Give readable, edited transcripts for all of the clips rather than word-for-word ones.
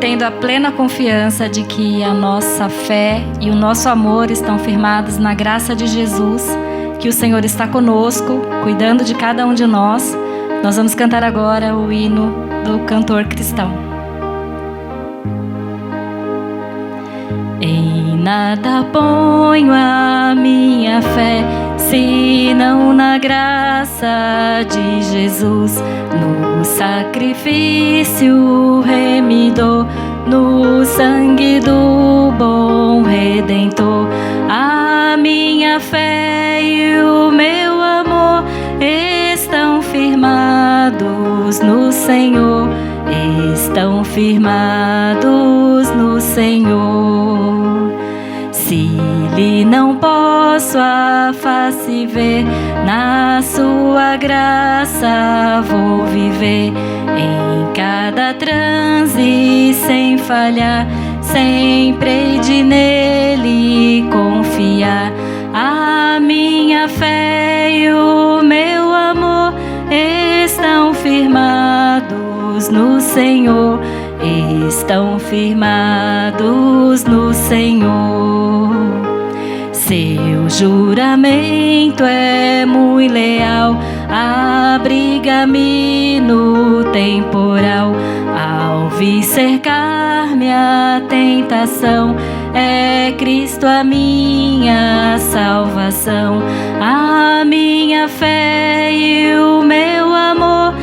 tendo a plena confiança de que a nossa fé e o nosso amor estão firmados na graça de Jesus, que o Senhor está conosco, cuidando de cada um de nós. Nós vamos cantar agora o hino do cantor cristão. Em nada ponho a minha fé, senão na graça de Jesus, no sacrifício remidor, no sangue do bom Redentor. A minha fé e o meu amor estão firmados no Senhor, estão firmados no Senhor. Se lhe não posso a face ver, na sua graça vou viver. Em cada transe sem falhar, sempre hei de nele confiar. A minha fé e o meu amor estão firmados no Senhor, estão firmados no Senhor. Seu juramento é muito leal, abriga-me no temporal. Ao vir cercar-me a tentação, é Cristo a minha salvação. A minha fé e o meu amor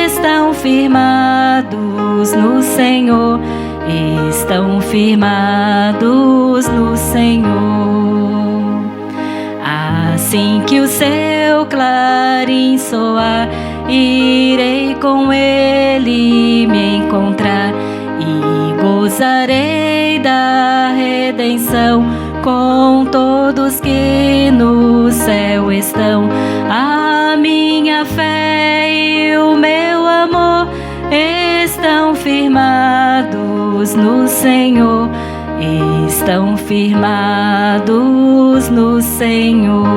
estão firmados no Senhor, estão firmados no Senhor. Assim que o seu clarim soar, irei com ele me encontrar e gozarei da redenção com todos que no céu estão. A minha fé e o meu amor estão firmados no Senhor, estão firmados no Senhor.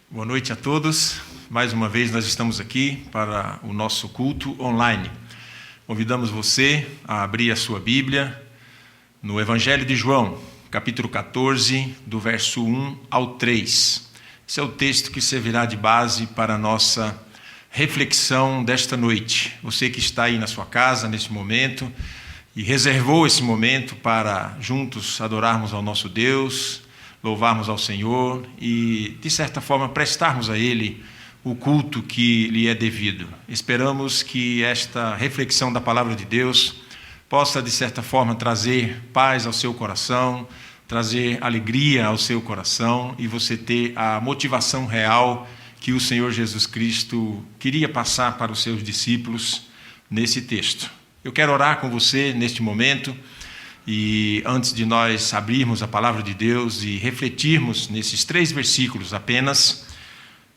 Boa noite a todos. Mais uma vez nós estamos aqui para o nosso culto online. Convidamos você a abrir a sua Bíblia no Evangelho de João, capítulo 14, do verso 1 ao 3. Esse é o texto que servirá de base para a nossa reflexão desta noite. Você que está aí na sua casa nesse momento e reservou esse momento para juntos adorarmos ao nosso Deus, louvarmos ao Senhor e, de certa forma, prestarmos a Ele o culto que lhe é devido. Esperamos que esta reflexão da Palavra de Deus possa, de certa forma, trazer paz ao seu coração, trazer alegria ao seu coração e você ter a motivação real que o Senhor Jesus Cristo queria passar para os seus discípulos nesse texto. Eu quero orar com você neste momento e antes de nós abrirmos a Palavra de Deus e refletirmos nesses 3 versículos apenas,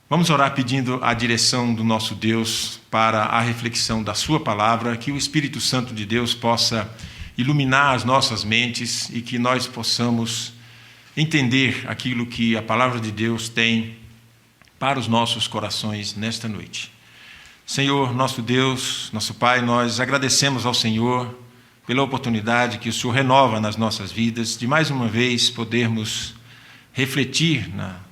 vamos orar pedindo a direção do nosso Deus para a reflexão da sua palavra, que o Espírito Santo de Deus possa iluminar as nossas mentes e que nós possamos entender aquilo que a palavra de Deus tem para os nossos corações nesta noite. Senhor, nosso Deus, nosso Pai, nós agradecemos ao Senhor pela oportunidade que o Senhor renova nas nossas vidas, de mais uma vez podermos refletir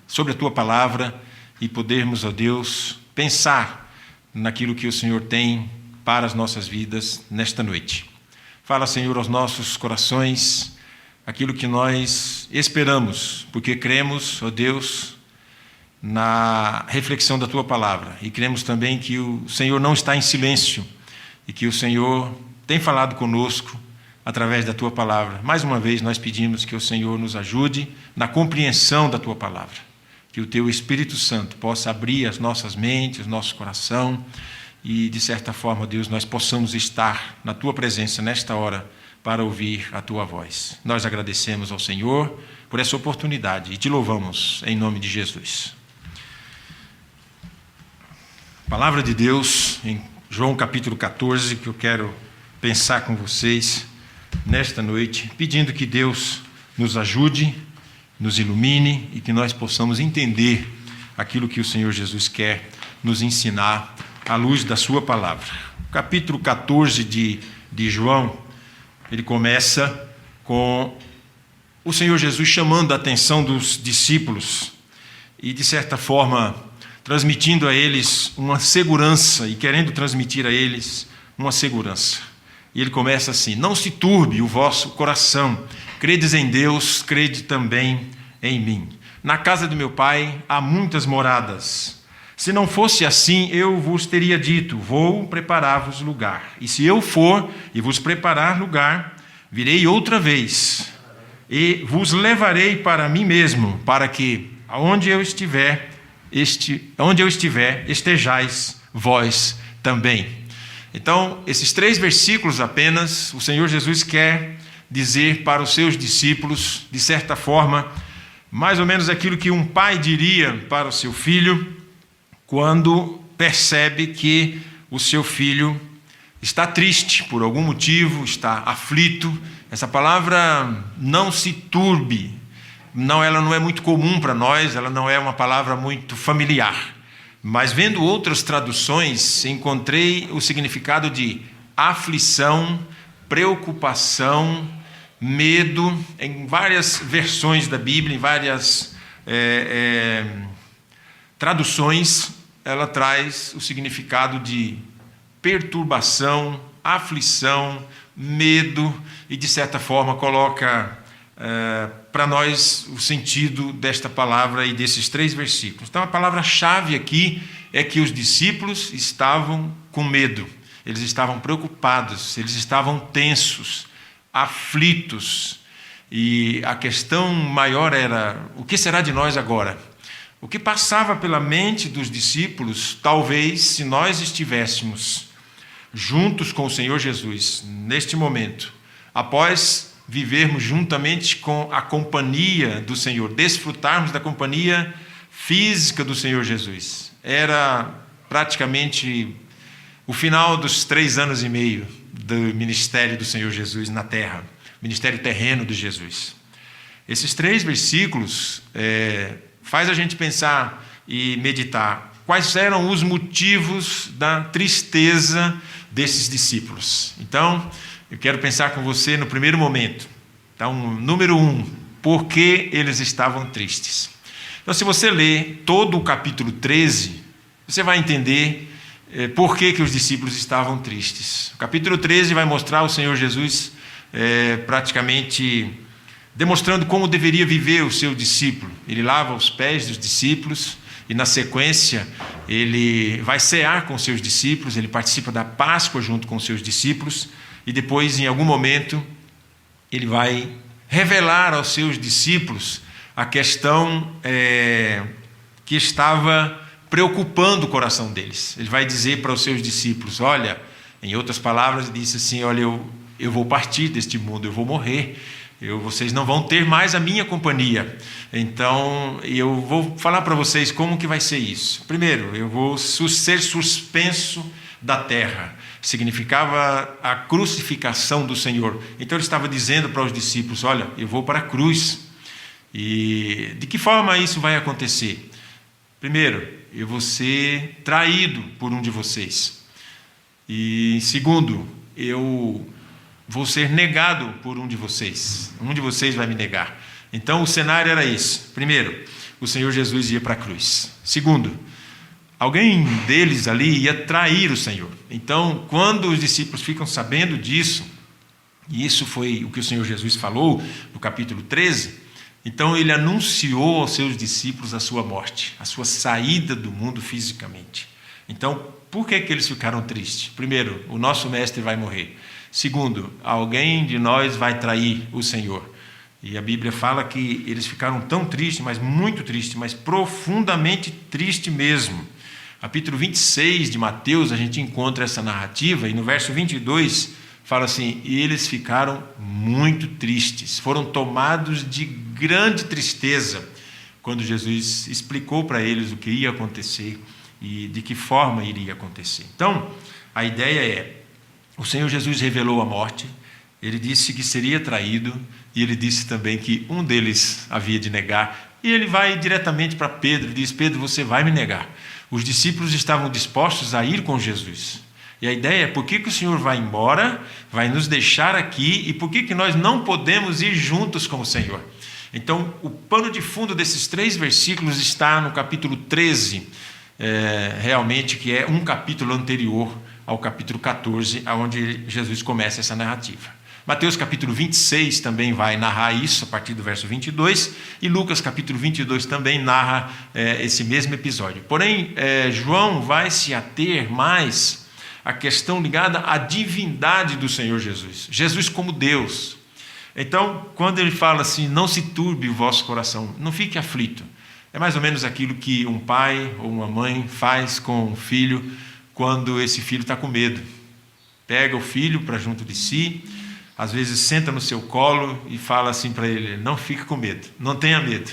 sobre a Tua Palavra e podermos, ó Deus, pensar naquilo que o Senhor tem para as nossas vidas nesta noite. Fala, Senhor, aos nossos corações aquilo que nós esperamos, porque cremos, ó Deus, na reflexão da Tua Palavra e cremos também que o Senhor não está em silêncio e que o Senhor tem falado conosco através da Tua Palavra. Mais uma vez nós pedimos que o Senhor nos ajude na compreensão da Tua Palavra, que o Teu Espírito Santo possa abrir as nossas mentes, o nosso coração e, de certa forma, Deus, nós possamos estar na Tua presença nesta hora para ouvir a Tua voz. Nós agradecemos ao Senhor por essa oportunidade e Te louvamos em nome de Jesus. Palavra de Deus em João capítulo 14, que eu quero pensar com vocês nesta noite, pedindo que Deus nos ajude, nos ilumine e que nós possamos entender aquilo que o Senhor Jesus quer nos ensinar à luz da sua palavra. O capítulo 14 de João, ele começa com o Senhor Jesus chamando a atenção dos discípulos e, de certa forma, transmitindo a eles uma segurança e querendo transmitir a eles uma segurança. E ele começa assim: não se turbe o vosso coração, credes em Deus, crede também em mim. Na casa do meu Pai há muitas moradas. Se não fosse assim, eu vos teria dito: vou preparar-vos lugar. E se eu for e vos preparar lugar, virei outra vez e vos levarei para mim mesmo, para que onde eu estiver, estejais vós também. Então, esses 3 versículos apenas, o Senhor Jesus quer dizer para os seus discípulos, de certa forma, mais ou menos aquilo que um pai diria para o seu filho quando percebe que o seu filho está triste por algum motivo, está aflito. Essa palavra não se turbe, ela não é muito comum para nós, ela não é uma palavra muito familiar. Mas vendo outras traduções, encontrei o significado de aflição, preocupação, medo, em várias versões da Bíblia, em várias traduções, ela traz o significado de perturbação, aflição, medo e, de certa forma, coloca para nós o sentido desta palavra e desses 3 versículos. Então, a palavra-chave aqui é que os discípulos estavam com medo, eles estavam preocupados, eles estavam tensos, aflitos, e a questão maior era: o que será de nós agora? O que passava pela mente dos discípulos, talvez, se nós estivéssemos juntos com o Senhor Jesus, neste momento, após vivermos juntamente com a companhia do Senhor, desfrutarmos da companhia física do Senhor Jesus. Era praticamente o final dos 3 anos e meio do ministério do Senhor Jesus na terra, ministério terreno de Jesus. Esses 3 versículos faz a gente pensar e meditar quais eram os motivos da tristeza desses discípulos. Então, eu quero pensar com você no primeiro momento. Então, número 1, por que eles estavam tristes? Então, se você ler todo o capítulo 13, você vai entender por que os discípulos estavam tristes. O capítulo 13 vai mostrar o Senhor Jesus praticamente demonstrando como deveria viver o seu discípulo. Ele lava os pés dos discípulos e, na sequência, ele vai cear com os seus discípulos, ele participa da Páscoa junto com os seus discípulos. E depois, em algum momento, ele vai revelar aos seus discípulos a questão que estava preocupando o coração deles. Ele vai dizer para os seus discípulos: olha, em outras palavras, ele disse assim: olha, eu vou partir deste mundo, eu vou morrer, vocês não vão ter mais a minha companhia. Então, eu vou falar para vocês como que vai ser isso. Primeiro, eu vou ser suspenso da terra. Significava a crucificação do Senhor. Então ele estava dizendo para os discípulos: olha, eu vou para a cruz. E de que forma isso vai acontecer? Primeiro, eu vou ser traído por um de vocês. E segundo, eu vou ser negado por um de vocês. Um de vocês vai me negar. Então o cenário era esse. Primeiro, o Senhor Jesus ia para a cruz. Segundo, alguém deles ali ia trair o Senhor. Então, quando os discípulos ficam sabendo disso, e isso foi o que o Senhor Jesus falou no capítulo 13, então ele anunciou aos seus discípulos a sua morte, a sua saída do mundo fisicamente. Então, por que eles ficaram tristes? Primeiro, o nosso mestre vai morrer. Segundo, alguém de nós vai trair o Senhor. E a Bíblia fala que eles ficaram tão tristes, mas muito tristes, mas profundamente tristes mesmo. Capítulo 26 de Mateus, a gente encontra essa narrativa, e no verso 22 fala assim: e eles ficaram muito tristes, foram tomados de grande tristeza, quando Jesus explicou para eles o que ia acontecer e de que forma iria acontecer. Então, a ideia é: o Senhor Jesus revelou a morte, Ele disse que seria traído, e ele disse também que um deles havia de negar. E ele vai diretamente para Pedro e diz: Pedro, você vai me negar. Os discípulos estavam dispostos a ir com Jesus. E a ideia é: por que o Senhor vai embora, vai nos deixar aqui, e por que nós não podemos ir juntos com o Senhor? Então, o pano de fundo desses 3 versículos está no capítulo 13, realmente, que é um capítulo anterior ao capítulo 14, onde Jesus começa essa narrativa. Mateus capítulo 26 também vai narrar isso, a partir do verso 22, e Lucas capítulo 22 também narra esse mesmo episódio. Porém, João vai se ater mais à questão ligada à divindade do Senhor Jesus. Jesus como Deus. Então, quando ele fala assim: não se turbe o vosso coração, não fique aflito. É mais ou menos aquilo que um pai ou uma mãe faz com um filho quando esse filho está com medo. Pega o filho para junto de si, às vezes senta no seu colo e fala assim para ele: não fique com medo, não tenha medo.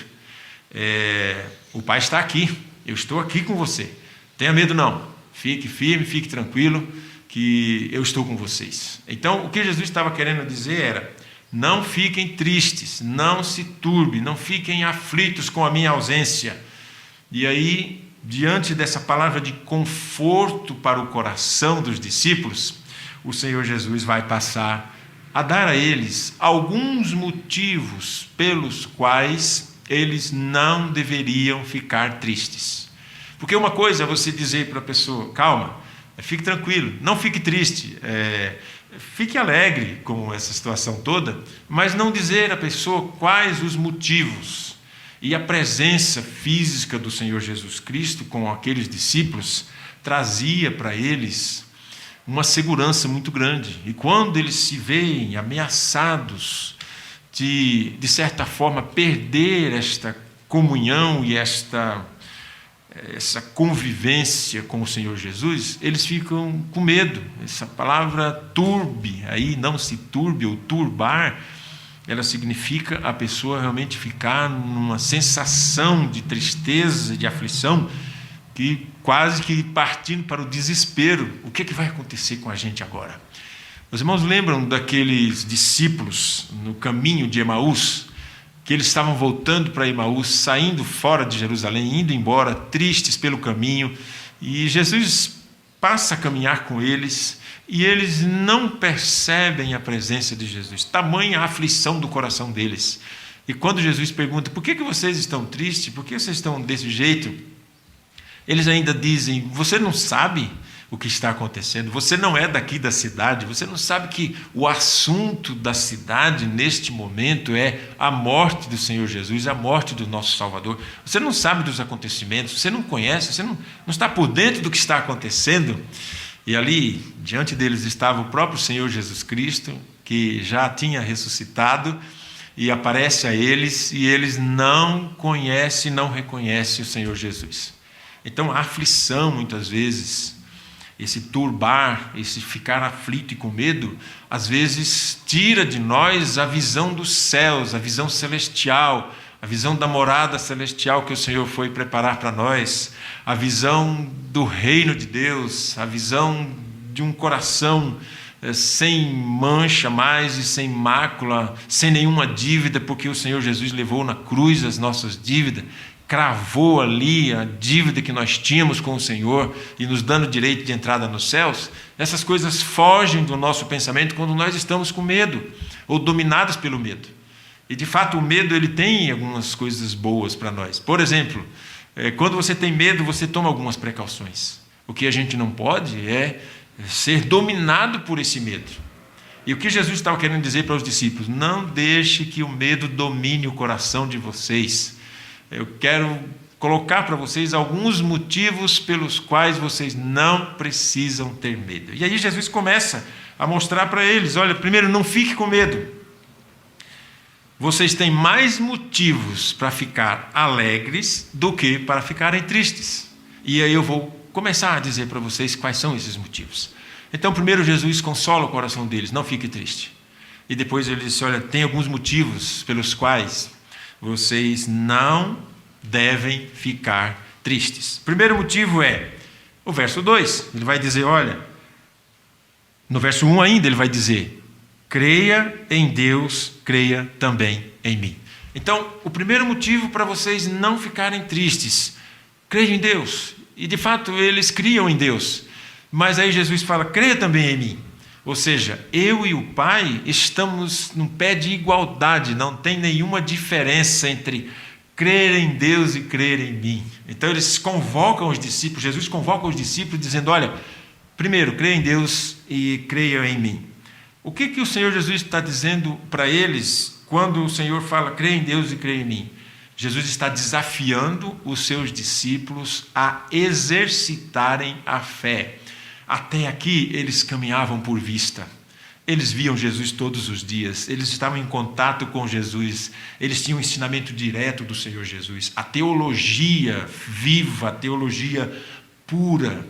O pai está aqui, eu estou aqui com você. Tenha medo não, fique firme, fique tranquilo, que eu estou com vocês. Então, o que Jesus estava querendo dizer era: não fiquem tristes, não se turbe, não fiquem aflitos com a minha ausência. E aí, diante dessa palavra de conforto para o coração dos discípulos, o Senhor Jesus vai passar a dar a eles alguns motivos pelos quais eles não deveriam ficar tristes. Porque uma coisa é você dizer para a pessoa: calma, fique tranquilo, não fique triste, fique alegre com essa situação toda, mas não dizer à pessoa quais os motivos. E a presença física do Senhor Jesus Cristo com aqueles discípulos trazia para eles uma segurança muito grande. E quando eles se veem ameaçados de certa forma, perder esta comunhão e essa convivência com o Senhor Jesus, eles ficam com medo. Essa palavra turbe, aí não se turbe ou turbar, ela significa a pessoa realmente ficar numa sensação de tristeza, de aflição, que quase que partindo para o desespero. O que vai acontecer com a gente agora? Os irmãos lembram daqueles discípulos no caminho de Emaús, que eles estavam voltando para Emaús, saindo fora de Jerusalém, indo embora, tristes pelo caminho, e Jesus passa a caminhar com eles, e eles não percebem a presença de Jesus, tamanha a aflição do coração deles. E quando Jesus pergunta: por que vocês estão tristes? Por que vocês estão desse jeito? Eles ainda dizem: você não sabe o que está acontecendo, você não é daqui da cidade, você não sabe que o assunto da cidade neste momento é a morte do Senhor Jesus, a morte do nosso Salvador. Você não sabe dos acontecimentos, você não conhece, você não está por dentro do que está acontecendo. E ali, diante deles, estava o próprio Senhor Jesus Cristo, que já tinha ressuscitado, e aparece a eles, e eles não conhecem, não reconhecem o Senhor Jesus. Então, a aflição, muitas vezes, esse turbar, esse ficar aflito e com medo, às vezes tira de nós a visão dos céus, a visão celestial, a visão da morada celestial que o Senhor foi preparar para nós, a visão do reino de Deus, a visão de um coração sem mancha mais e sem mácula, sem nenhuma dívida, porque o Senhor Jesus levou na cruz as nossas dívidas, cravou ali a dívida que nós tínhamos com o Senhor e nos dando direito de entrada nos céus. Essas coisas fogem do nosso pensamento quando nós estamos com medo ou dominados pelo medo. E de fato o medo ele tem algumas coisas boas para nós. Por exemplo, quando você tem medo, você toma algumas precauções. O que a gente não pode é ser dominado por esse medo. E o que Jesus estava querendo dizer para os discípulos: não deixe que o medo domine o coração de vocês. Eu quero colocar para vocês alguns motivos pelos quais vocês não precisam ter medo. E aí Jesus começa a mostrar para eles: olha, primeiro, não fique com medo. Vocês têm mais motivos para ficar alegres do que para ficarem tristes. E aí eu vou começar a dizer para vocês quais são esses motivos. Então, primeiro, Jesus consola o coração deles: não fique triste. E depois ele diz: olha, tem alguns motivos pelos quais vocês não devem ficar tristes. O primeiro motivo é o verso 2. Ele vai dizer, olha, no verso 1 ainda ele vai dizer: creia em Deus, creia também em mim. Então, o primeiro motivo para vocês não ficarem tristes, creia em Deus. E de fato eles criam em Deus. Mas aí Jesus fala, creia também em mim. Ou seja, eu e o Pai estamos num pé de igualdade, não tem nenhuma diferença entre crer em Deus e crer em mim. Então eles convocam os discípulos, Jesus convoca os discípulos dizendo, olha, primeiro, creia em Deus e creia em mim. O que o Senhor Jesus está dizendo para eles quando o Senhor fala, creia em Deus e creia em mim? Jesus está desafiando os seus discípulos a exercitarem a fé. Até aqui eles caminhavam por vista. Eles viam Jesus todos os dias, eles estavam em contato com Jesus, eles tinham um ensinamento direto do Senhor Jesus. A teologia viva, a teologia pura,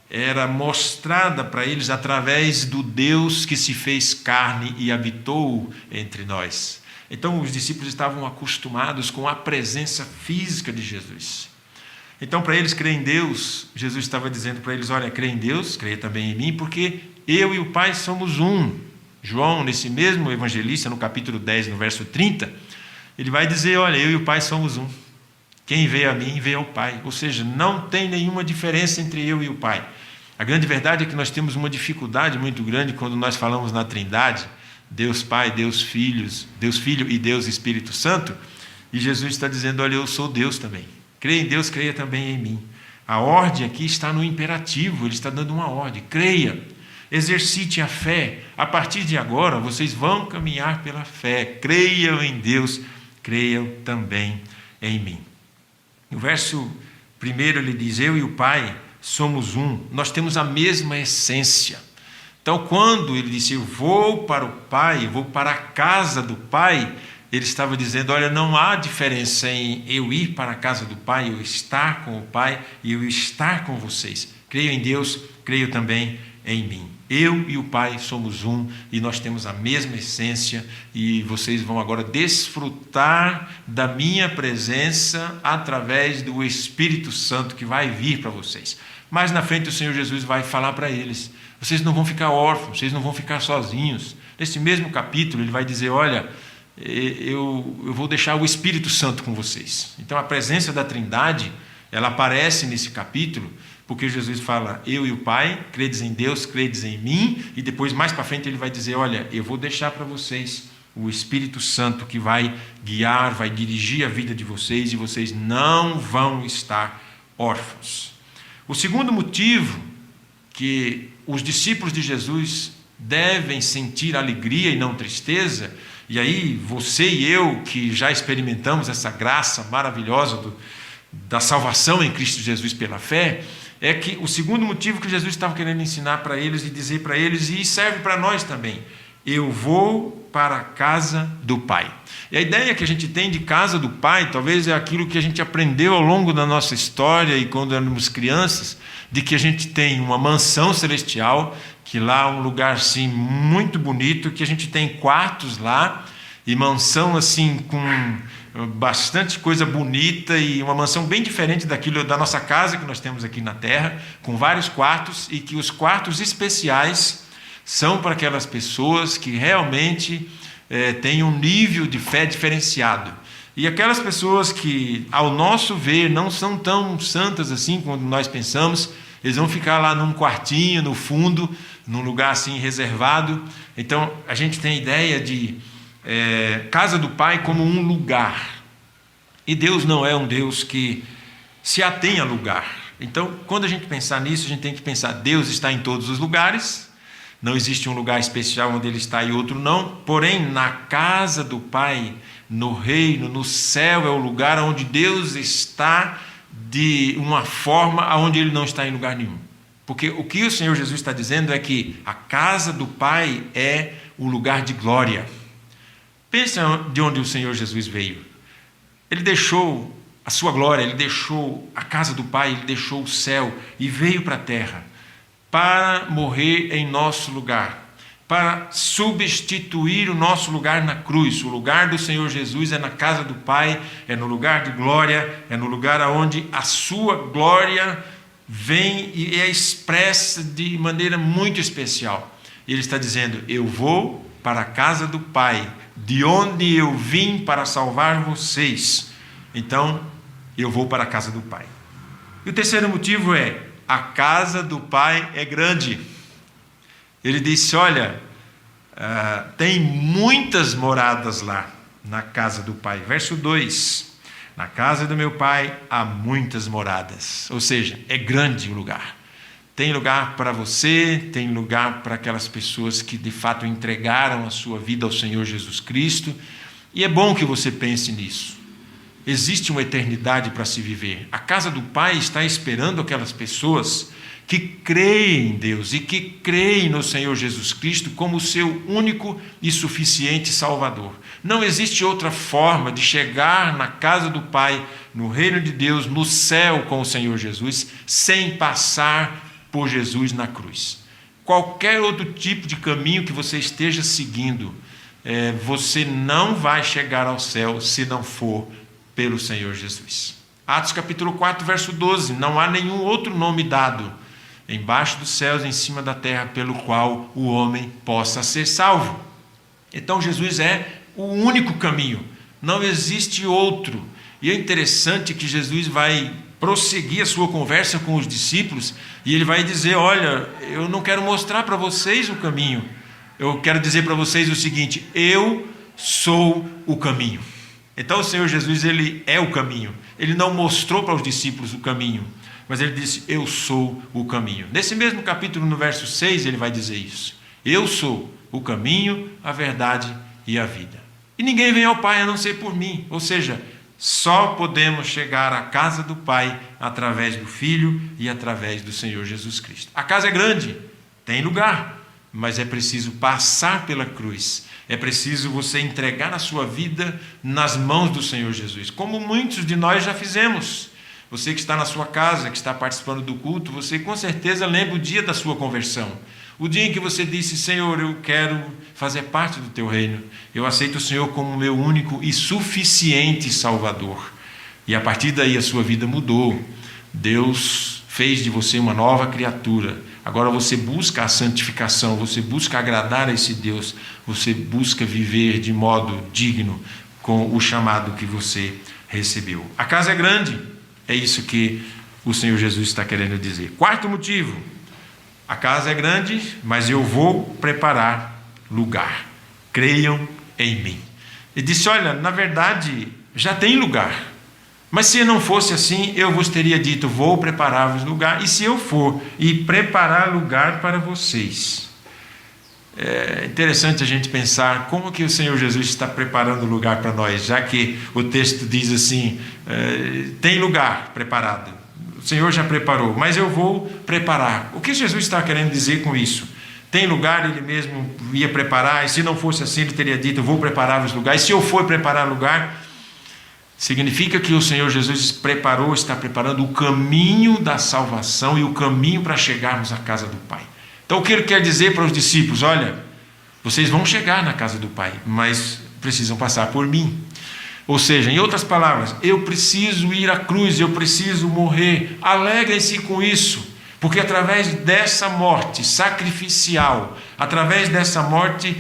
era mostrada para eles através do Deus que se fez carne e habitou entre nós. Então os discípulos estavam acostumados com a presença física de Jesus. Então, para eles crer em Deus, Jesus estava dizendo para eles, olha, creia em Deus, creia também em mim, porque eu e o Pai somos um. João, nesse mesmo evangelista, no capítulo 10, no verso 30, ele vai dizer, olha, eu e o Pai somos um. Quem vê a mim, vê ao Pai. Ou seja, não tem nenhuma diferença entre eu e o Pai. A grande verdade é que nós temos uma dificuldade muito grande quando nós falamos na Trindade, Deus Pai, Deus Filho e Deus Espírito Santo, e Jesus está dizendo, olha, eu sou Deus também. Creia em Deus, creia também em mim. A ordem aqui está no imperativo, ele está dando uma ordem. Creia, exercite a fé. A partir de agora, vocês vão caminhar pela fé. Creiam em Deus, creiam também em mim. No verso 1 ele diz, eu e o Pai somos um. Nós temos a mesma essência. Então, quando ele disse, eu vou para o Pai, vou para a casa do Pai, ele estava dizendo, olha, não há diferença em eu ir para a casa do Pai, eu estar com o Pai e eu estar com vocês. Creio em Deus, creio também em mim. Eu e o Pai somos um e nós temos a mesma essência e vocês vão agora desfrutar da minha presença através do Espírito Santo que vai vir para vocês. Mais na frente o Senhor Jesus vai falar para eles, vocês não vão ficar órfãos, vocês não vão ficar sozinhos. Nesse mesmo capítulo ele vai dizer, olha, eu vou deixar o Espírito Santo com vocês. Então a presença da Trindade, ela aparece nesse capítulo, porque Jesus fala, eu e o Pai, credes em Deus, credes em mim, e depois mais para frente ele vai dizer, olha, eu vou deixar para vocês o Espírito Santo que vai guiar, vai dirigir a vida de vocês, e vocês não vão estar órfãos. O segundo motivo que os discípulos de Jesus devem sentir alegria e não tristeza, e aí você e eu que já experimentamos essa graça maravilhosa da salvação em Cristo Jesus pela fé, é que o segundo motivo que Jesus estava querendo ensinar para eles e dizer para eles, e serve para nós também, eu vou para a casa do Pai. E a ideia que a gente tem de casa do Pai, talvez é aquilo que a gente aprendeu ao longo da nossa história e quando éramos crianças, de que a gente tem uma mansão celestial, que lá é um lugar assim muito bonito, que a gente tem quartos lá, e mansão assim com bastante coisa bonita, e uma mansão bem diferente daquilo da nossa casa que nós temos aqui na terra, com vários quartos, e que os quartos especiais são para aquelas pessoas que realmente têm um nível de fé diferenciado. E aquelas pessoas que, ao nosso ver, não são tão santas assim como nós pensamos, eles vão ficar lá num quartinho, no fundo, num lugar assim reservado. Então, a gente tem a ideia de casa do Pai como um lugar. E Deus não é um Deus que se atém a lugar. Então, quando a gente pensar nisso, a gente tem que pensar, Deus está em todos os lugares, não existe um lugar especial onde Ele está e outro não, porém, na casa do Pai, no reino, no céu, é o lugar onde Deus está de uma forma onde Ele não está em lugar nenhum. Porque o que o Senhor Jesus está dizendo é que a casa do Pai é o lugar de glória. Pensa de onde o Senhor Jesus veio. Ele deixou a sua glória, Ele deixou a casa do Pai, Ele deixou o céu e veio para a terra para morrer em nosso lugar, para substituir o nosso lugar na cruz. O lugar do Senhor Jesus é na casa do Pai, é no lugar de glória, é no lugar onde a sua glória vem e é expressa de maneira muito especial. Ele está dizendo, eu vou para a casa do Pai, de onde eu vim para salvar vocês. Então, eu vou para a casa do Pai. E o terceiro motivo é: a casa do Pai é grande. Ele disse: olha, tem muitas moradas lá na casa do Pai. Verso 2: na casa do meu Pai há muitas moradas. Ou seja, é grande o lugar. Tem lugar para você, tem lugar para aquelas pessoas que de fato entregaram a sua vida ao Senhor Jesus Cristo. E é bom que você pense nisso. Existe uma eternidade para se viver. A casa do Pai está esperando aquelas pessoas que creem em Deus e que creem no Senhor Jesus Cristo como seu único e suficiente Salvador. Não existe outra forma de chegar na casa do Pai, no reino de Deus, no céu com o Senhor Jesus, sem passar por Jesus na cruz. Qualquer outro tipo de caminho que você esteja seguindo, você não vai chegar ao céu se não for pelo Senhor Jesus. Atos capítulo 4, verso 12: não há nenhum outro nome dado embaixo dos céus, em cima da terra, pelo qual o homem possa ser salvo. Então Jesus é o único caminho, não existe outro. E é interessante que Jesus vai prosseguir a sua conversa com os discípulos, e ele vai dizer: olha, eu não quero mostrar para vocês o caminho, eu quero dizer para vocês o seguinte: eu sou o caminho. Então o Senhor Jesus, ele é o caminho. Ele não mostrou para os discípulos o caminho, mas ele disse: eu sou o caminho. Nesse mesmo capítulo, no verso 6, ele vai dizer isso: eu sou o caminho, a verdade e a vida, e ninguém vem ao Pai a não ser por mim. Ou seja, só podemos chegar à casa do Pai através do Filho e através do Senhor Jesus Cristo. A casa é grande, tem lugar, mas é preciso passar pela cruz. É preciso você entregar a sua vida nas mãos do Senhor Jesus, como muitos de nós já fizemos. Você que está na sua casa, que está participando do culto, você com certeza lembra o dia da sua conversão. O dia em que você disse: Senhor, eu quero fazer parte do teu reino. Eu aceito o Senhor como meu único e suficiente Salvador. E a partir daí a sua vida mudou. Deus fez de você uma nova criatura. Agora você busca a santificação, você busca agradar a esse Deus, você busca viver de modo digno com o chamado que você recebeu. A casa é grande, é isso que o Senhor Jesus está querendo dizer. Quarto motivo: a casa é grande, mas eu vou preparar lugar. Creiam em mim. Ele disse: olha, na verdade já tem lugar. Mas se não fosse assim, eu vos teria dito: vou preparar-vos lugar. E se eu for e preparar lugar para vocês? É interessante a gente pensar como que o Senhor Jesus está preparando lugar para nós, já que o texto diz assim: tem lugar preparado. O Senhor já preparou, mas eu vou preparar. O que Jesus está querendo dizer com isso? Tem lugar, ele mesmo ia preparar, e se não fosse assim, ele teria dito: vou preparar-vos lugar. E se eu for preparar lugar, significa que o Senhor Jesus preparou, está preparando o caminho da salvação e o caminho para chegarmos à casa do Pai. Então o que ele quer dizer para os discípulos? Olha, vocês vão chegar na casa do Pai, mas precisam passar por mim. Ou seja, em outras palavras, eu preciso ir à cruz, eu preciso morrer. Alegrem-se com isso, porque através dessa morte sacrificial, através dessa morte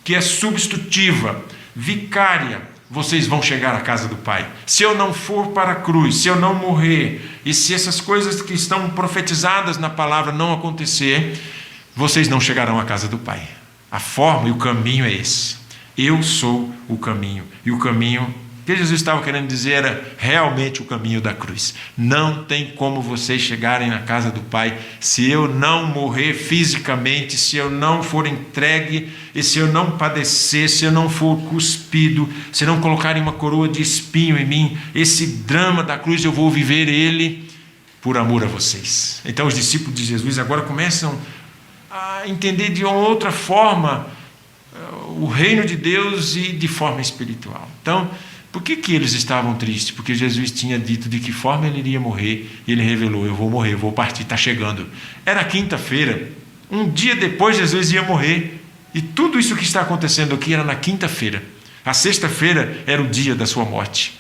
que é substitutiva, vicária, vocês vão chegar à casa do Pai. Se eu não for para a cruz, se eu não morrer, e se essas coisas que estão profetizadas na palavra não acontecer, vocês não chegarão à casa do Pai. A forma e o caminho é esse. Eu sou o caminho. E o caminho que Jesus estava querendo dizer era realmente o caminho da cruz. Não tem como vocês chegarem na casa do Pai se eu não morrer fisicamente, se eu não for entregue, e se eu não padecer, se eu não for cuspido, se não colocarem uma coroa de espinho em mim. Esse drama da cruz eu vou viver ele por amor a vocês. Então os discípulos de Jesus agora começam a entender de uma outra forma o reino de Deus e de forma espiritual. Então, por que eles estavam tristes? Porque Jesus tinha dito de que forma ele iria morrer, e ele revelou: eu vou morrer, eu vou partir, está chegando. Era quinta-feira, um dia depois Jesus ia morrer, e tudo isso que está acontecendo aqui era na quinta-feira. A sexta-feira era o dia da sua morte.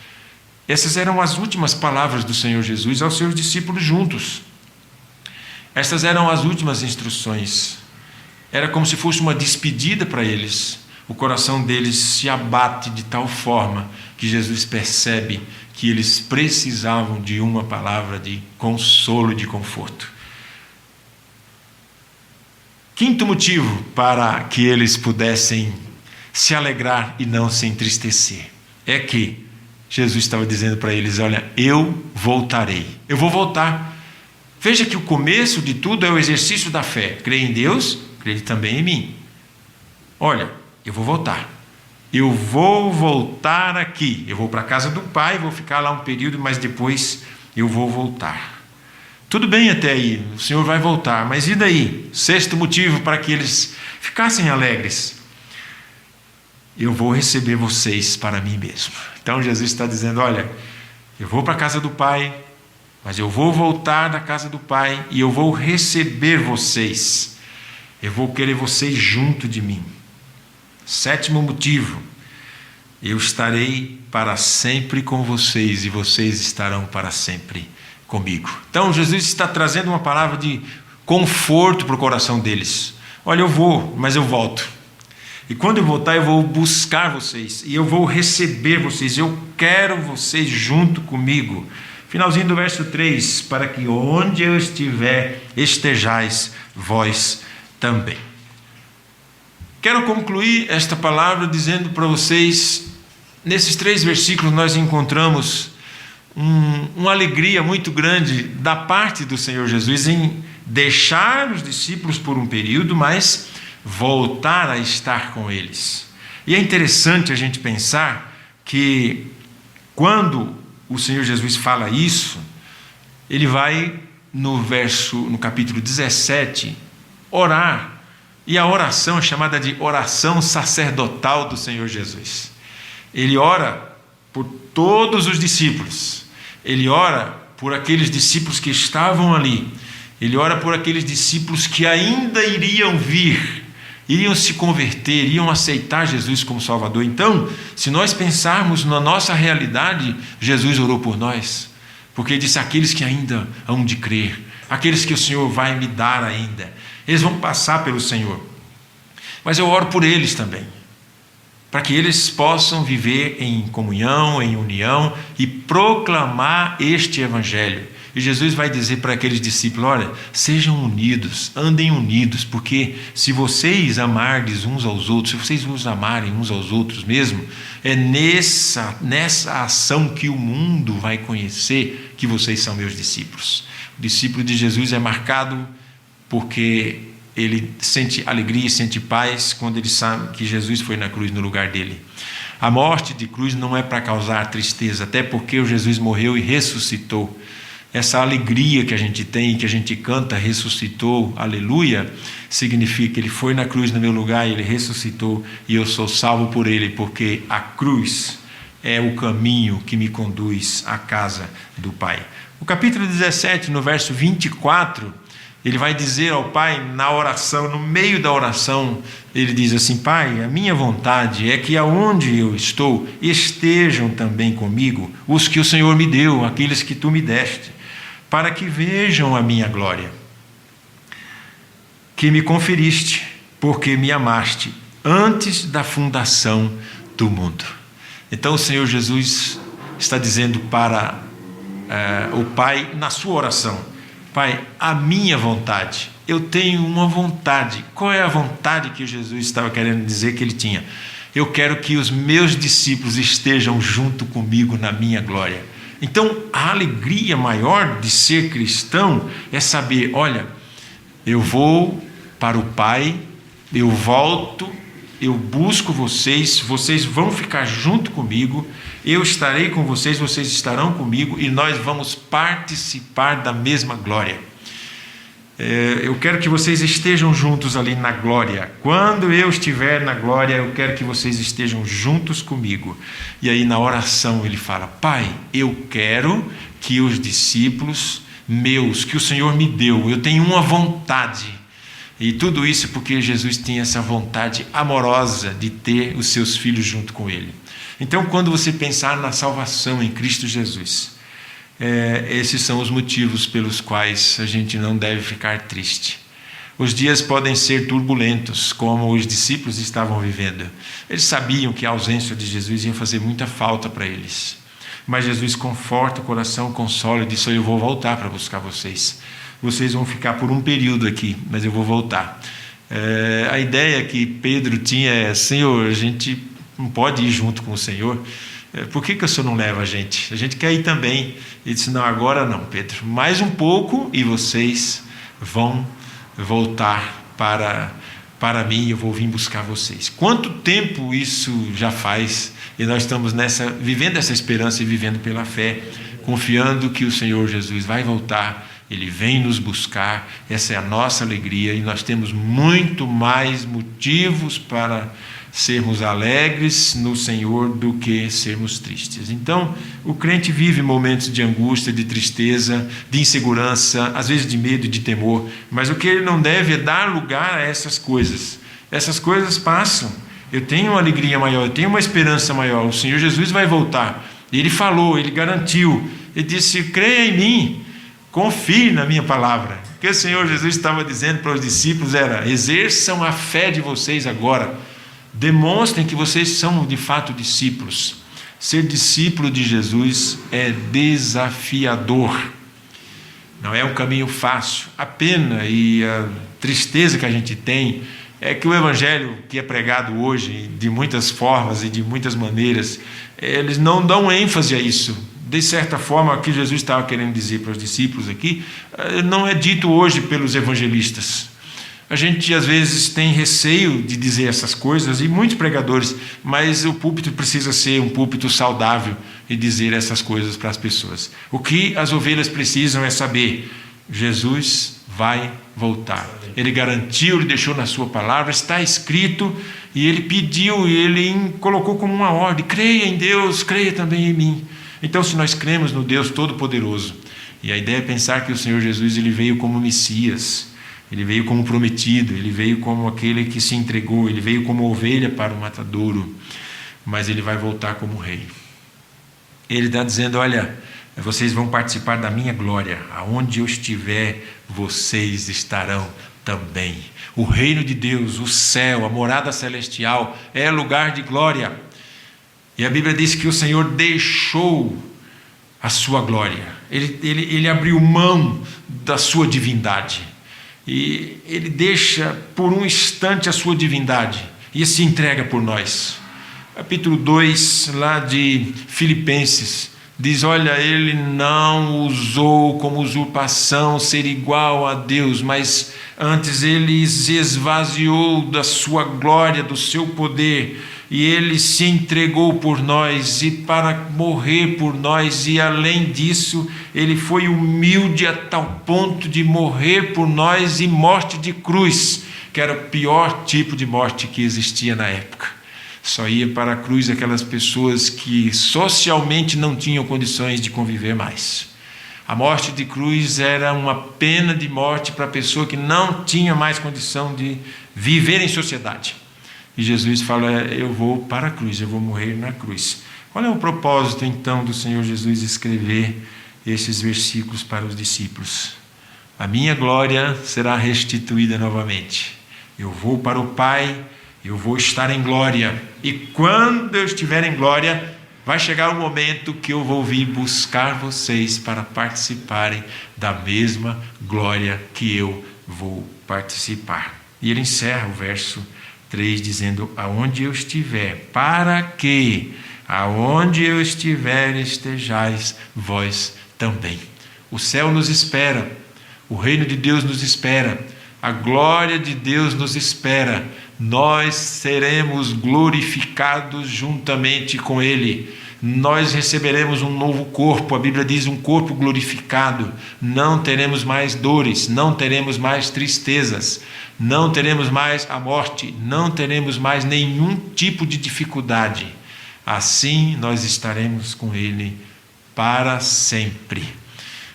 Essas eram as últimas palavras do Senhor Jesus aos seus discípulos juntos. Essas eram as últimas instruções. Era como se fosse uma despedida para eles. O coração deles se abate de tal forma que Jesus percebe que eles precisavam de uma palavra de consolo e de conforto. Quinto motivo para que eles pudessem se alegrar e não se entristecer é que Jesus estava dizendo para eles: olha, eu voltarei, eu vou voltar. Veja que o começo de tudo é o exercício da fé. Crê em Deus, crê também em mim. Olha, eu vou voltar. Eu vou voltar aqui. Eu vou para a casa do Pai, vou ficar lá um período, mas depois eu vou voltar. Tudo bem até aí, o Senhor vai voltar, mas e daí? Sexto motivo para que eles ficassem alegres: eu vou receber vocês para mim mesmo. Então Jesus está dizendo: olha, eu vou para a casa do Pai, mas eu vou voltar da casa do Pai e eu vou receber vocês. Eu vou querer vocês junto de mim. Sétimo motivo: eu estarei para sempre com vocês e vocês estarão para sempre comigo. Então Jesus está trazendo uma palavra de conforto para o coração deles. Olha, eu vou, mas eu volto. E quando eu voltar, eu vou buscar vocês e eu vou receber vocês. Eu quero vocês junto comigo. Finalzinho do verso 3: para que onde eu estiver, estejais vós também. Quero concluir esta palavra dizendo para vocês, nesses 3 versículos nós encontramos uma alegria muito grande da parte do Senhor Jesus em deixar os discípulos por um período, mas voltar a estar com eles. E é interessante a gente pensar que quando o Senhor Jesus fala isso, ele vai no capítulo 17 orar. E a oração é chamada de oração sacerdotal do Senhor Jesus. Ele ora por todos os discípulos. Ele ora por aqueles discípulos que estavam ali. Ele ora por aqueles discípulos que ainda iriam vir, iriam se converter, iriam aceitar Jesus como Salvador. Então, se nós pensarmos na nossa realidade, Jesus orou por nós, porque disse: aqueles que ainda hão de crer, aqueles que o Senhor vai me dar ainda, eles vão passar pelo Senhor. Mas eu oro por eles também, para que eles possam viver em comunhão, em união e proclamar este Evangelho. E Jesus vai dizer para aqueles discípulos: olha, sejam unidos, andem unidos, porque se vocês amardes uns aos outros, se vocês vos amarem uns aos outros mesmo, é nessa ação que o mundo vai conhecer que vocês são meus discípulos. O discípulo de Jesus é marcado porque ele sente alegria e sente paz quando ele sabe que Jesus foi na cruz no lugar dele. A morte de cruz não é para causar tristeza, até porque o Jesus morreu e ressuscitou. Essa alegria que a gente tem, que a gente canta, ressuscitou, aleluia, significa que ele foi na cruz no meu lugar e ele ressuscitou e eu sou salvo por ele, porque a cruz é o caminho que me conduz à casa do Pai. O capítulo 17, no verso 24, ele vai dizer ao Pai na oração, no meio da oração, ele diz assim: Pai, a minha vontade é que aonde eu estou estejam também comigo os que o Senhor me deu, aqueles que tu me deste, para que vejam a minha glória, que me conferiste, porque me amaste antes da fundação do mundo. Então o Senhor Jesus está dizendo para o Pai na sua oração: Pai, a minha vontade, eu tenho uma vontade. Qual é a vontade que Jesus estava querendo dizer que ele tinha? Eu quero que os meus discípulos estejam junto comigo na minha glória. Então, a alegria maior de ser cristão é saber: olha, eu vou para o Pai, eu volto, eu busco vocês, vocês vão ficar junto comigo, eu estarei com vocês, vocês estarão comigo e nós vamos participar da mesma glória. Eu quero que vocês estejam juntos ali na glória. Quando eu estiver na glória, eu quero que vocês estejam juntos comigo. E aí na oração ele fala: Pai, eu quero que os discípulos meus, que o Senhor me deu, eu tenho uma vontade. E tudo isso porque Jesus tinha essa vontade amorosa de ter os seus filhos junto com ele. Então, quando você pensar na salvação em Cristo Jesus, esses são os motivos pelos quais a gente não deve ficar triste. Os dias podem ser turbulentos, como os discípulos estavam vivendo. Eles sabiam que a ausência de Jesus ia fazer muita falta para eles. Mas Jesus conforta o coração, consola e diz: eu vou voltar para buscar vocês. Vocês vão ficar por um período aqui, mas eu vou voltar. A ideia que Pedro tinha é: Senhor, a gente não pode ir junto com o Senhor. Por que o Senhor não leva a gente? A gente quer ir também. Ele disse: não, agora não, Pedro. Mais um pouco e vocês vão voltar para mim, eu vou vir buscar vocês. Quanto tempo isso já faz? E nós estamos vivendo essa esperança e vivendo pela fé, confiando que o Senhor Jesus vai voltar, Ele vem nos buscar. Essa é a nossa alegria, e nós temos muito mais motivos para sermos alegres no Senhor do que sermos tristes. Então, o crente vive momentos de angústia, de tristeza, de insegurança, às vezes de medo e de temor, mas o que ele não deve é dar lugar a essas coisas. Essas coisas passam. Eu tenho uma alegria maior, eu tenho uma esperança maior. O Senhor Jesus vai voltar. Ele falou, Ele garantiu. Ele disse: creia em mim, confie na minha palavra. O que o Senhor Jesus estava dizendo para os discípulos era: exerçam a fé de vocês agora. Demonstrem que vocês são de fato discípulos. Ser discípulo de Jesus é desafiador. Não é um caminho fácil. A pena e a tristeza que a gente tem é que o evangelho que é pregado hoje, de muitas formas e de muitas maneiras, eles não dão ênfase a isso. De certa forma, o que Jesus estava querendo dizer para os discípulos aqui, não é dito hoje pelos evangelistas. A gente às vezes tem receio de dizer essas coisas, e muitos pregadores, mas o púlpito precisa ser um púlpito saudável e dizer essas coisas para as pessoas. O que as ovelhas precisam é saber: Jesus vai voltar. Ele garantiu, Ele deixou na sua palavra, está escrito, e Ele pediu, e Ele colocou como uma ordem: creia em Deus, creia também em mim. Então, se nós cremos no Deus Todo-Poderoso, e a ideia é pensar que o Senhor Jesus, Ele veio como Messias, Ele veio como prometido, Ele veio como aquele que se entregou, Ele veio como ovelha para o matadouro, mas Ele vai voltar como rei. Ele está dizendo: olha, vocês vão participar da minha glória, aonde eu estiver, vocês estarão também. O reino de Deus, o céu, a morada celestial, é lugar de glória. E a Bíblia diz que o Senhor deixou a sua glória, Ele abriu mão da sua divindade, e Ele deixa por um instante a sua divindade e se entrega por nós. Capítulo 2, lá de Filipenses, diz: olha, Ele não usou como usurpação ser igual a Deus, mas antes Ele se esvaziou da sua glória, do seu poder, e Ele se entregou por nós, e para morrer por nós, e além disso, Ele foi humilde a tal ponto de morrer por nós, e morte de cruz, que era o pior tipo de morte que existia na época. Só ia para a cruz aquelas pessoas que socialmente não tinham condições de conviver mais. A morte de cruz era uma pena de morte para a pessoa que não tinha mais condição de viver em sociedade. E Jesus fala: eu vou para a cruz, eu vou morrer na cruz. Qual é o propósito então do Senhor Jesus escrever esses versículos para os discípulos? A minha glória será restituída novamente. Eu vou para o Pai, eu vou estar em glória, e quando eu estiver em glória, vai chegar o momento que eu vou vir buscar vocês para participarem da mesma glória que eu vou participar. E ele encerra o verso 3 dizendo: aonde eu estiver, para que aonde eu estiver estejais vós também. O céu nos espera, o reino de Deus nos espera, a glória de Deus nos espera. Nós seremos glorificados juntamente com Ele. Nós receberemos um novo corpo, a Bíblia diz um corpo glorificado. Não teremos mais dores, não teremos mais tristezas, não teremos mais a morte, não teremos mais nenhum tipo de dificuldade. Assim nós estaremos com Ele para sempre.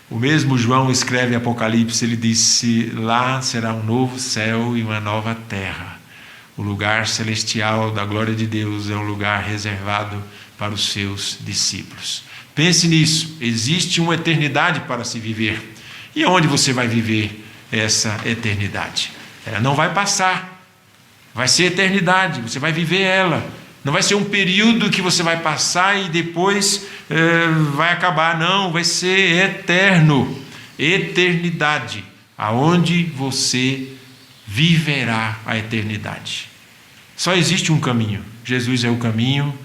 O mesmo João escreve em Apocalipse, ele disse: lá será um novo céu e uma nova terra. O lugar celestial da glória de Deus é um lugar reservado para os seus discípulos. Pense nisso, existe uma eternidade para se viver. E onde você vai viver essa eternidade? Ela não vai passar. Vai ser eternidade, você vai viver ela. Não vai ser um período que você vai passar e depois vai acabar. Não, vai ser eterno. Eternidade, aonde você viverá a eternidade. Só existe um caminho. Jesus é o caminho,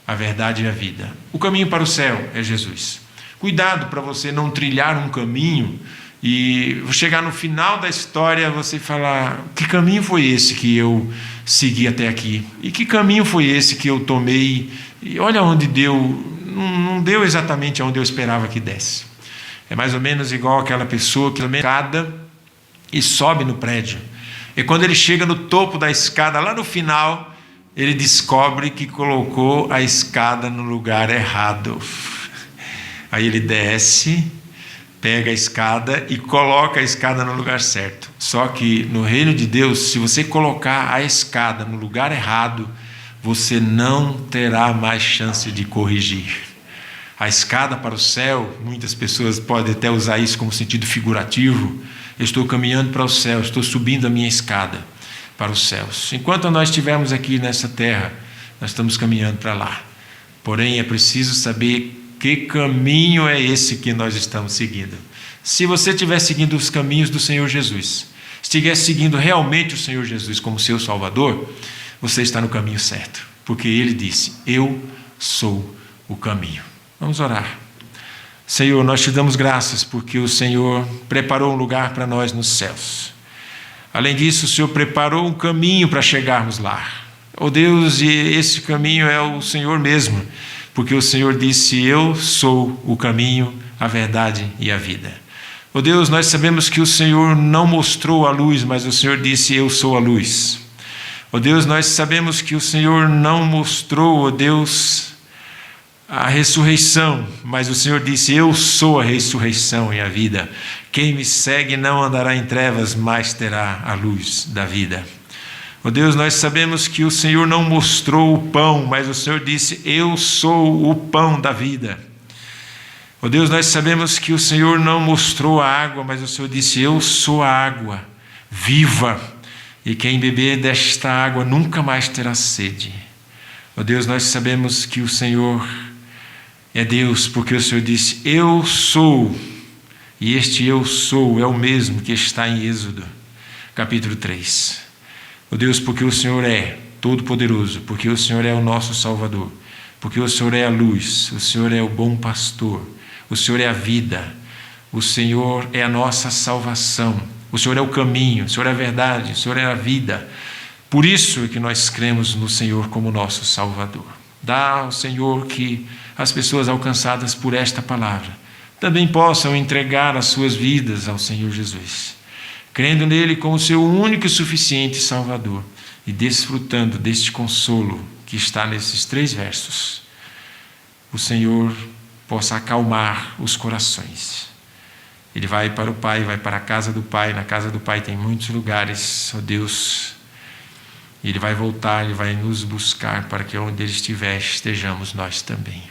a verdade e a vida. O caminho para o céu é Jesus. Cuidado para você não trilhar um caminho e chegar no final da história você falar: que caminho foi esse que eu segui até aqui? E que caminho foi esse que eu tomei? E olha onde deu, não deu exatamente onde eu esperava que desse. É mais ou menos igual aquela pessoa que escada e sobe no prédio. E quando ele chega no topo da escada, lá no final, ele descobre que colocou a escada no lugar errado. Aí ele desce, pega a escada e coloca a escada no lugar certo. Só que no reino de Deus, se você colocar a escada no lugar errado, você não terá mais chance de corrigir. A escada para o céu, muitas pessoas podem até usar isso como sentido figurativo. Eu estou caminhando para o céu, estou subindo a minha escada para os céus. Enquanto nós estivermos aqui nessa terra, nós estamos caminhando para lá. Porém, é preciso saber que caminho é esse que nós estamos seguindo. Se você estiver seguindo os caminhos do Senhor Jesus, estiver seguindo realmente o Senhor Jesus como seu Salvador, você está no caminho certo. Porque Ele disse: eu sou o caminho. Vamos orar. Senhor, nós te damos graças porque o Senhor preparou um lugar para nós nos céus. Além disso, o Senhor preparou um caminho para chegarmos lá. Oh Deus, e esse caminho é o Senhor mesmo, porque o Senhor disse: eu sou o caminho, a verdade e a vida. Oh Deus, nós sabemos que o Senhor não mostrou a luz, mas o Senhor disse: eu sou a luz. Oh Deus, nós sabemos que o Senhor não mostrou, oh Deus, a ressurreição, mas o Senhor disse: eu sou a ressurreição e a vida. Quem me segue não andará em trevas, mas terá a luz da vida. Oh Deus, nós sabemos que o Senhor não mostrou o pão, mas o Senhor disse: eu sou o pão da vida. Oh Deus, nós sabemos que o Senhor não mostrou a água, mas o Senhor disse: eu sou a água viva, e quem beber desta água nunca mais terá sede. Oh Deus, nós sabemos que o Senhor é Deus, porque o Senhor disse: eu sou, e este eu sou é o mesmo que está em Êxodo, capítulo 3. Oh Deus, porque o Senhor é todo-poderoso, porque o Senhor é o nosso Salvador, porque o Senhor é a luz, o Senhor é o bom pastor, o Senhor é a vida, o Senhor é a nossa salvação, o Senhor é o caminho, o Senhor é a verdade, o Senhor é a vida. Por isso é que nós cremos no Senhor como nosso Salvador. Dá ao Senhor que as pessoas alcançadas por esta palavra também possam entregar as suas vidas ao Senhor Jesus, crendo nele como seu único e suficiente Salvador e desfrutando deste consolo que está nesses 3 versos. O Senhor possa acalmar os corações. Ele vai para o Pai, vai para a casa do Pai. Na casa do Pai tem muitos lugares, ó Deus. Ele vai voltar, Ele vai nos buscar para que onde Ele estiver, estejamos nós também.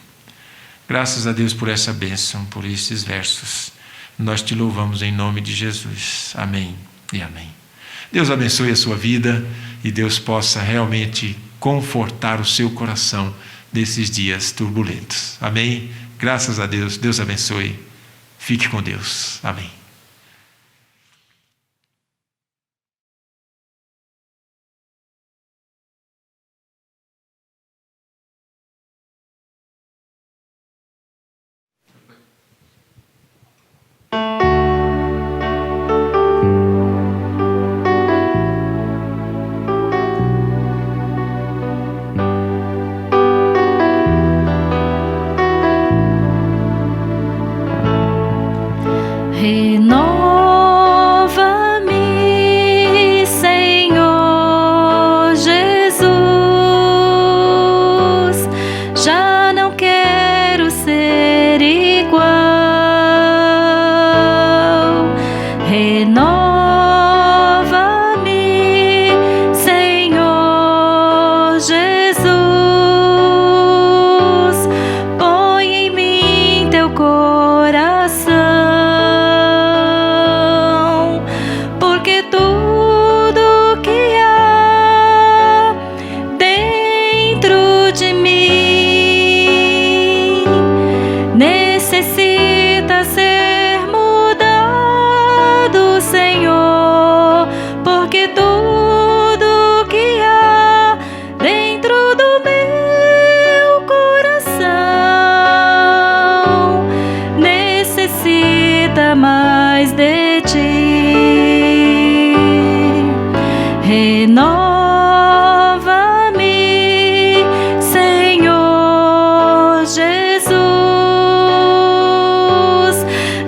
Graças a Deus por essa bênção, por esses versos. Nós te louvamos em nome de Jesus. Amém e amém. Deus abençoe a sua vida e Deus possa realmente confortar o seu coração desses dias turbulentos. Amém? Graças a Deus. Deus abençoe. Fique com Deus. Amém. renova-me, Senhor Jesus.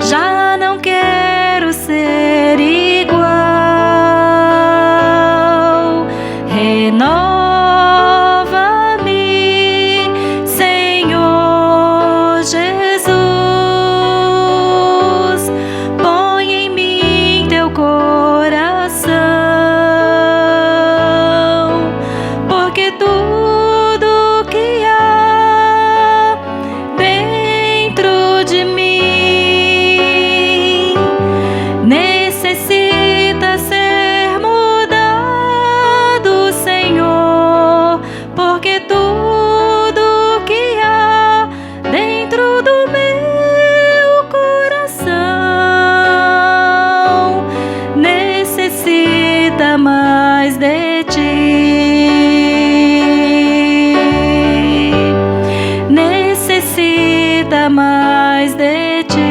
Já não quero ser igual. Renova-me, Senhor Jesus. Põe em mim teu coração, porque tudo que há dentro de mim necessita ser mudado, Senhor, porque tudo que há dentro do meu coração necessita mais de ti, necessita mais de ti.